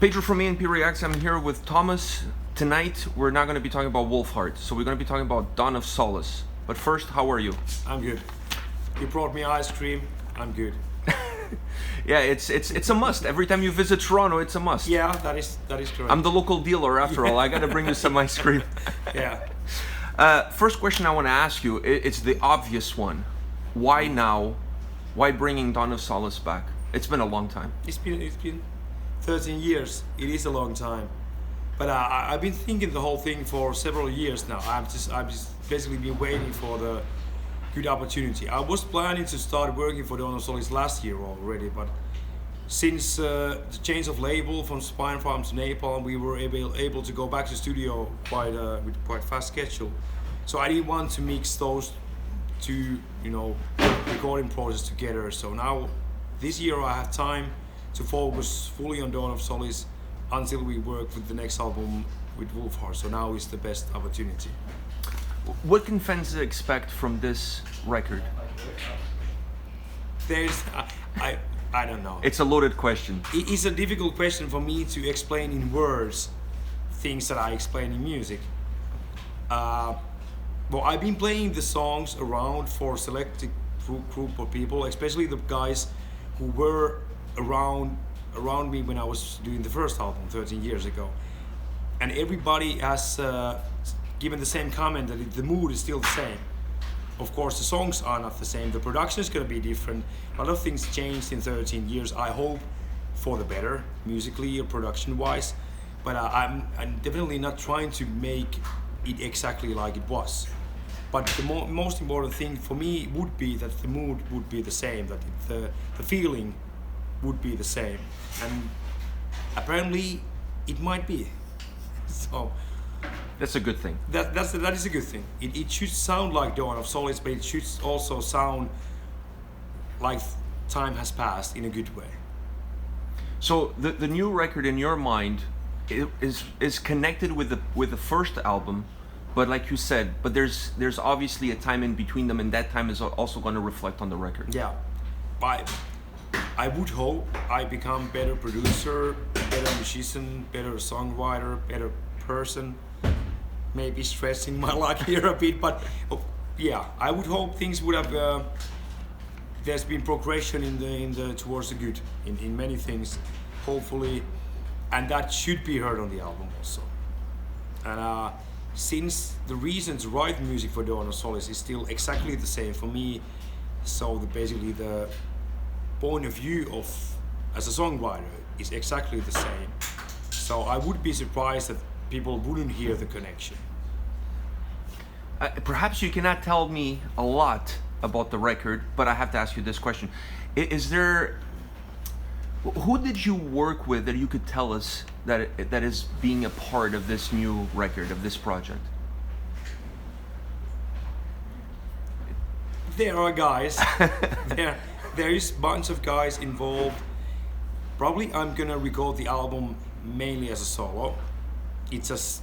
Pedro from A&P-REACTS. I'm here with Tuomas. Tonight we're not going to be talking about Wolfheart, so we're going to be talking about Dawn of Solace. But first, how are you? I'm good. You brought me ice cream. I'm good. Yeah, it's a must. Every time you visit Toronto, it's a must. Yeah, that is correct. I'm the local dealer after all. I got to bring you some ice cream. Yeah. First question I want to ask you, it's the obvious one. Why now? Why bringing Dawn of Solace back? It's been a long time. It's been 13 years. It is a long time. But I've been thinking the whole thing for several years now. I've just basically been waiting for the good opportunity. I was planning to start working for Dawn of Solace last year already, but since the change of label from Spine Farm to Napalm, we were able to go back to studio with quite fast schedule. So I didn't want to mix those two, recording process together. So now this year I have time to focus fully on Dawn of Solace until we work with the next album with Wolfheart. So now is the best opportunity. What can fans expect from this record? I don't know. It's a loaded question. It is a difficult question for me to explain in words things that I explain in music. Well, I've been playing the songs around for a selected group of people, especially the guys who were around me when I was doing the first album 13 years ago. And everybody has given the same comment that the mood is still the same. Of course, the songs are not the same. The production is going to be different. A lot of things changed in 13 years. I hope for the better, musically or production-wise. But I'm definitely not trying to make it exactly like it was. But the most important thing for me would be that the mood would be the same, that the feeling would be the same. And apparently, it might be. So. That's a good thing. That is a good thing. It should sound like Dawn of Solace, but it should also sound like time has passed in a good way. So the new record in your mind is connected with the first album, but like you said, but there's obviously a time in between them, and that time is also going to reflect on the record. Yeah, I would hope I become better producer, better musician, better songwriter, better person. Maybe stressing my luck here a bit, but yeah, I would hope things would have. There's been progression in the towards the good in many things, hopefully, and that should be heard on the album also. And since the reason to write music for Dawn of Solace is still exactly the same for me, so basically the point of view of as a songwriter is exactly the same. So I would be surprised that people wouldn't hear the connection. Perhaps you cannot tell me a lot about the record, but I have to ask you this question. Who did you work with that you could tell us that is being a part of this new record, of this project? There are guys. there is a bunch of guys involved. Probably I'm gonna record the album mainly as a solo. It's just,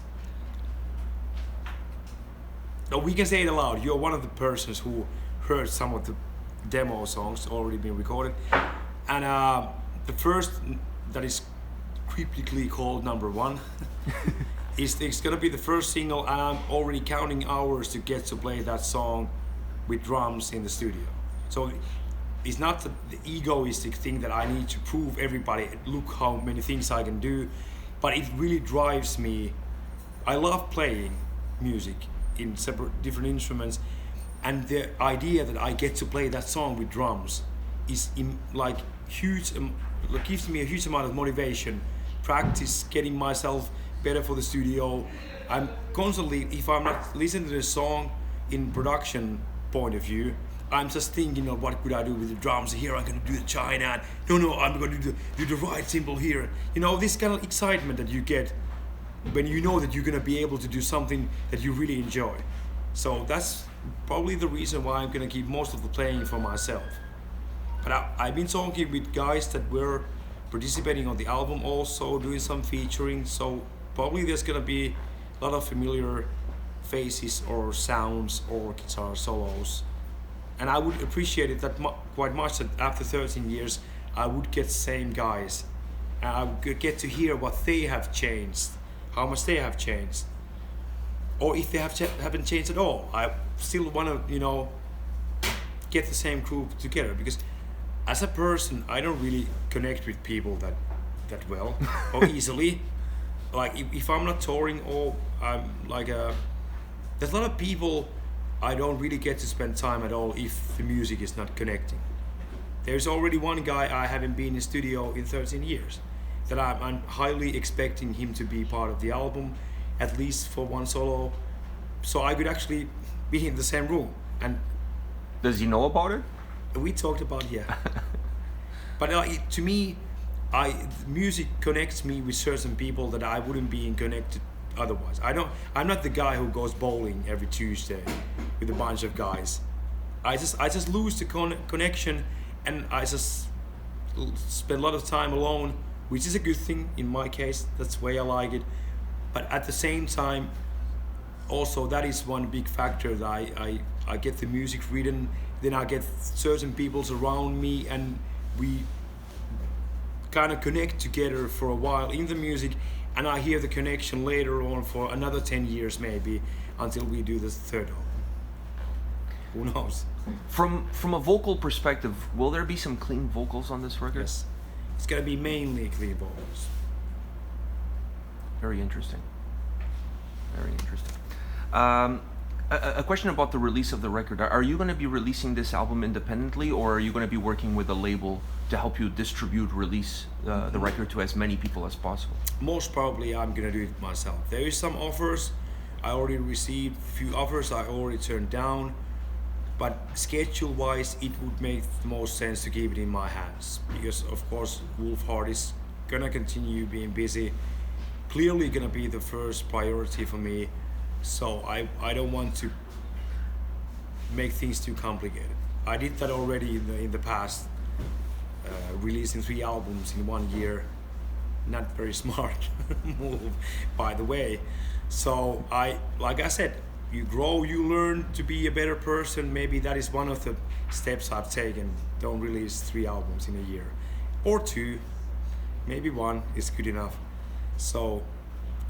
no, we can say it aloud. You're one of the persons who heard some of the demo songs already been recorded, and the first that is cryptically called number 1 it's gonna be the first single, and I'm already counting hours to get to play that song with drums in the studio. So it's not the egoistic thing that I need to prove everybody, look how many things I can do. But it really drives me. I love playing music in different instruments, and the idea that I get to play that song with drums is huge. Gives me a huge amount of motivation. Practice, getting myself better for the studio. I'm constantly, if I'm not listening to the song in production point of view, I'm just thinking of what could I do with the drums. Here I'm gonna do the China. No, I'm gonna do the right cymbal here. This kind of excitement that you get when you know that you're gonna be able to do something that you really enjoy. So that's probably the reason why I'm gonna keep most of the playing for myself. But I've been talking with guys that were participating on the album also, doing some featuring. So probably there's gonna be a lot of familiar faces or sounds or guitar solos. And I would appreciate it quite much that after 13 years I would get same guys and I would get to hear what they have changed, how much they have changed, or if they haven't changed at all. I still want to, you know, get the same group together, because as a person, I don't really connect with people that well or easily. Like if I'm not touring, or I'm like there's a lot of people I don't really get to spend time at all if the music is not connecting. There's already one guy I haven't been in studio in 13 years that I'm highly expecting him to be part of the album, at least for one solo, so I could actually be in the same room. And does he know about it? we talked about, yeah. But to me, music connects me with certain people that I wouldn't be connected otherwise. I'm not the guy who goes bowling every Tuesday with a bunch of guys. I just lose the connection, and I just spend a lot of time alone, which is a good thing in my case. That's the way I like it. But at the same time, also that is one big factor that I get the music written, then I get certain people around me, and we kind of connect together for a while in the music, and I hear the connection later on for another 10 years maybe, until we do the third album. Who knows? From a vocal perspective, will there be some clean vocals on this record? Yes. It's gonna be mainly clean vocals. Very interesting. Very interesting. A question about the release of the record. Are you going to be releasing this album independently, or are you going to be working with a label to help you release the record to as many people as possible? Most probably I'm going to do it myself. There is some offers. I already received a few offers I already turned down. But schedule-wise, it would make the most sense to keep it in my hands. Because, of course, Wolfheart is going to continue being busy. Clearly going to be the first priority for me. So I don't want to make things too complicated. I did that already in the past, releasing 3 albums in 1 year. Not very smart move, by the way. So like I said, you grow, you learn to be a better person. Maybe that is one of the steps I've taken. Don't release 3 albums in a year, or 2, maybe 1 is good enough. So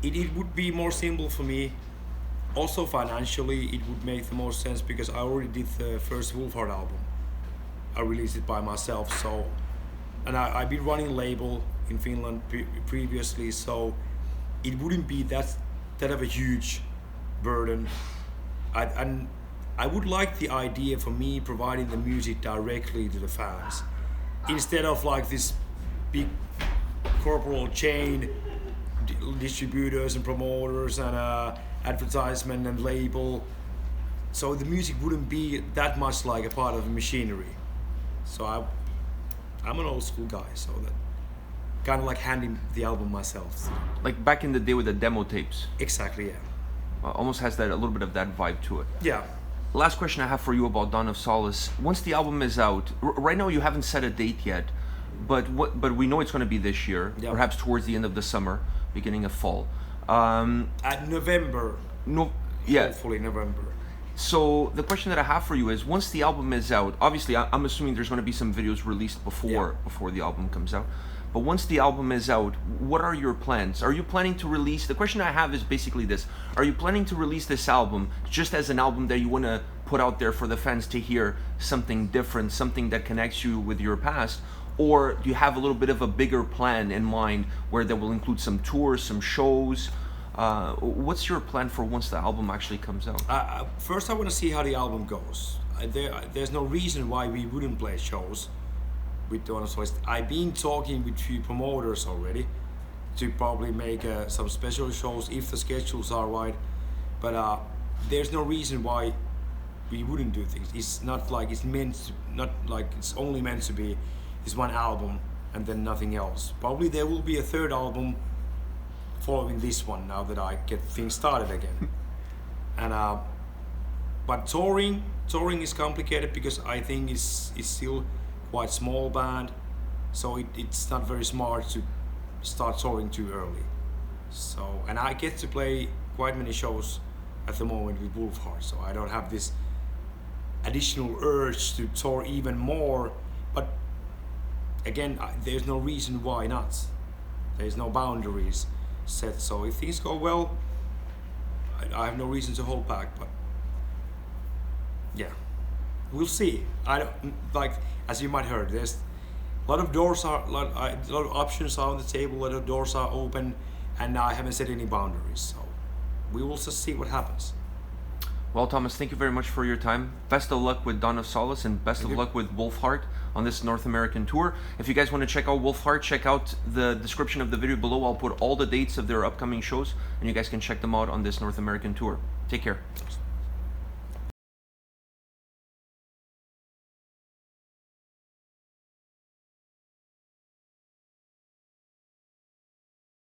it would be more simple for me. Also financially, it would make the most sense because I already did the first Wolfheart album. I released it by myself, so, and I've been running a label in Finland previously, so it wouldn't be that of a huge burden. And I would like the idea for me providing the music directly to the fans, instead of like this big corporate chain distributors and promoters and advertisement and label. So the music wouldn't be that much like a part of the machinery. So I'm an old school guy, so that kind of like handing the album myself. Like back in the day with the demo tapes. Exactly, yeah. Almost has that a little bit of that vibe to it. Yeah. Last question I have for you about Dawn of Solace. Once the album is out, right now you haven't set a date yet, but we know it's going to be this year, yep. Perhaps towards the end of the summer, beginning of fall. At November. No, yeah. Hopefully November. So the question that I have for you is, once the album is out, obviously I'm assuming there's going to be some videos released before the album comes out. But once the album is out, what are your plans? Are you planning to release? The question I have is basically this: are you planning to release this album just as an album that you want to put out there for the fans to hear something different, something that connects you with your past? Or do you have a little bit of a bigger plan in mind where that will include some tours, some shows? What's your plan for once the album actually comes out? First, I want to see how the album goes. There's no reason why we wouldn't play shows with Dawn of Solace. I've been talking with few promoters already to probably make some special shows if the schedules are right. But there's no reason why we wouldn't do things. It's not like it's it's only meant to be this one album and then nothing else. Probably there will be a third album following this one now that I get things started again. And but touring is complicated because I think it's still quite small band, so it's not very smart to start touring too early. So, and I get to play quite many shows at the moment with Wolfheart, so I don't have this additional urge to tour even more. But again, there's no reason why not. There's no boundaries set. So if things go well, I have no reason to hold back. But yeah, we'll see. I don't like, as you might heard, there's a lot of doors are, a lot of options are on the table. A lot of doors are open, and I haven't set any boundaries. So we will just see what happens. Well, Tuomas, thank you very much for your time. Best of luck with Dawn of Solace, and best of luck with Wolfheart on this North American tour. If you guys want to check out Wolfheart, check out the description of the video below. I'll put all the dates of their upcoming shows, and you guys can check them out on this North American tour. Take care.